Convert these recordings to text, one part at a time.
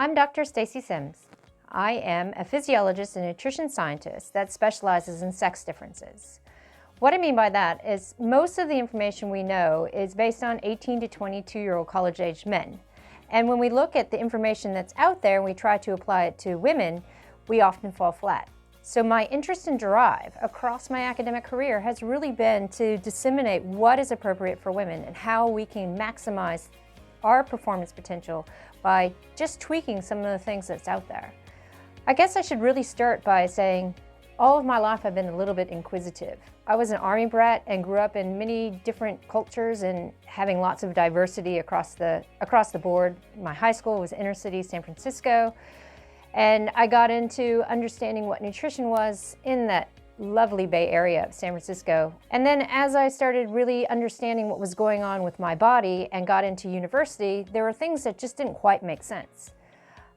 I'm Dr. Stacy Sims. I am a physiologist and nutrition scientist that specializes in sex differences. What I mean by that is most of the information we know is based on 18 to 22-year-old college-aged men. And when we look at the information that's out there and we try to apply it to women, we often fall flat. So my interest and drive across my academic career has really been to disseminate what is appropriate for women and how we can maximize our performance potential by just tweaking some of the things that's out there. I guess I should really start by saying all of my life I've been a little bit inquisitive. I was an Army brat and grew up in many different cultures and having lots of diversity across the board. My high school was inner city San Francisco, and I got into understanding what nutrition was in that lovely Bay Area of San Francisco. And then as I started really understanding what was going on with my body and got into university, there were things that just didn't quite make sense.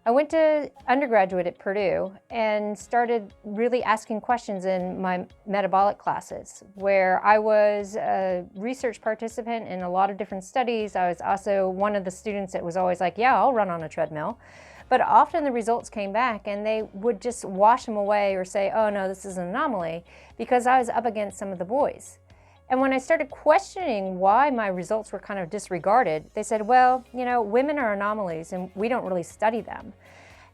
I went to undergraduate at Purdue and started really asking questions in my metabolic classes, where I was a research participant in a lot of different studies. I was also one of the students that was always like, yeah, I'll run on a treadmill. But often the results came back and they would just wash them away or say, oh no, this is an anomaly, because I was up against some of the boys. And when I started questioning why my results were kind of disregarded, they said, well, you know, women are anomalies and we don't really study them.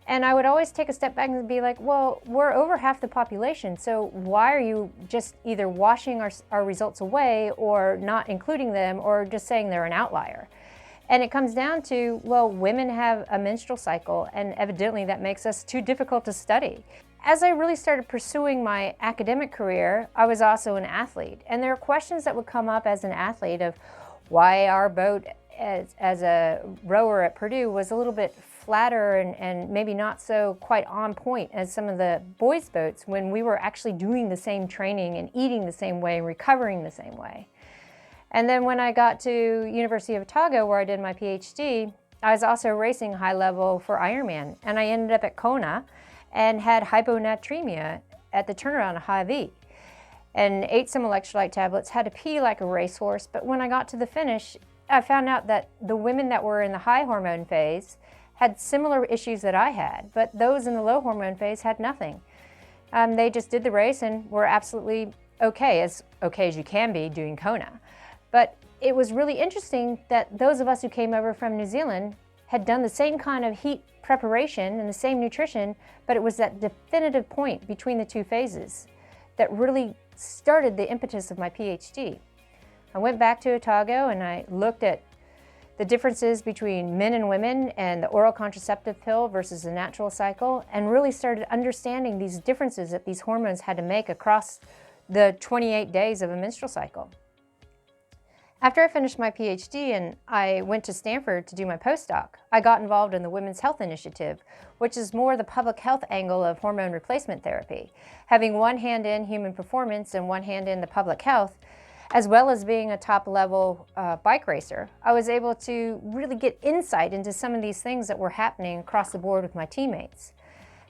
And I would always take a step back and be like, well, we're over half the population, so why are you just either washing our results away or not including them or just saying they're an outlier? And it comes down to, well, women have a menstrual cycle and evidently that makes us too difficult to study. As I really started pursuing my academic career, I was also an athlete. And there are questions that would come up as an athlete of why our boat as a rower at Purdue was a little bit flatter and maybe not so quite on point as some of the boys' boats when we were actually doing the same training and eating the same way and recovering the same way. And then when I got to University of Otago, where I did my PhD, I was also racing high level for Ironman. And I ended up at Kona and had hyponatremia at the turnaround of Hy-Vee and ate some electrolyte tablets, had to pee like a racehorse. But when I got to the finish, I found out that the women that were in the high hormone phase had similar issues that I had, but those in the low hormone phase had nothing. They just did the race and were absolutely okay as you can be doing Kona. But it was really interesting that those of us who came over from New Zealand had done the same kind of heat preparation and the same nutrition, but it was that definitive point between the two phases that really started the impetus of my PhD. I went back to Otago and I looked at the differences between men and women and the oral contraceptive pill versus the natural cycle, and really started understanding these differences that these hormones had to make across the 28 days of a menstrual cycle. After I finished my PhD and I went to Stanford to do my postdoc, I got involved in the Women's Health Initiative, which is more the public health angle of hormone replacement therapy. Having one hand in human performance and one hand in the public health, as well as being a top-level bike racer, I was able to really get insight into some of these things that were happening across the board with my teammates.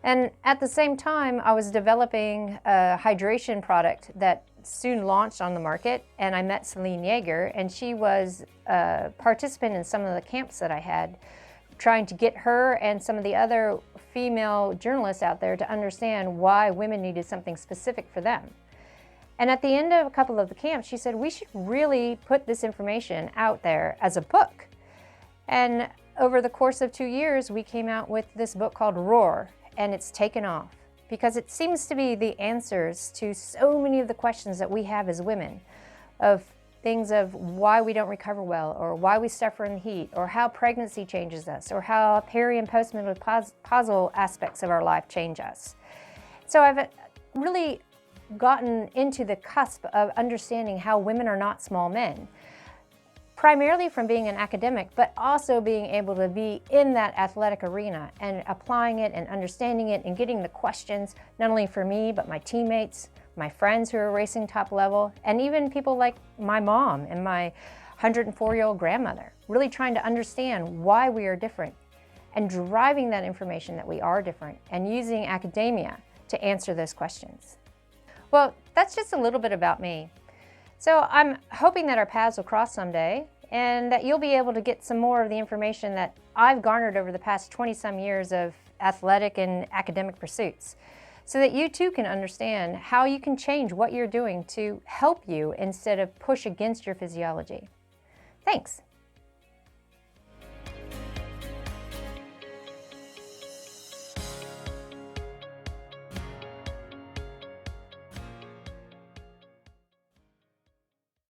And at the same time, I was developing a hydration product that soon launched on the market, and I met Celine Yeager, and she was a participant in some of the camps that I had, trying to get her and some of the other female journalists out there to understand why women needed something specific for them. And at the end of a couple of the camps, she said, we should really put this information out there as a book. And over the course of 2 years, we came out with this book called Roar, and it's taken off because it seems to be the answers to so many of the questions that we have as women, of things of why we don't recover well, or why we suffer in the heat, or how pregnancy changes us, or how peri and postmenopausal aspects of our life change us. So I've really gotten into the cusp of understanding how women are not small men, primarily from being an academic, but also being able to be in that athletic arena and applying it and understanding it and getting the questions, not only for me, but my teammates, my friends who are racing top level, and even people like my mom and my 104-year-old grandmother, really trying to understand why we are different and driving that information that we are different and using academia to answer those questions. Well, that's just a little bit about me. So I'm hoping that our paths will cross someday and that you'll be able to get some more of the information that I've garnered over the past 20-some years of athletic and academic pursuits, so that you too can understand how you can change what you're doing to help you instead of push against your physiology. Thanks.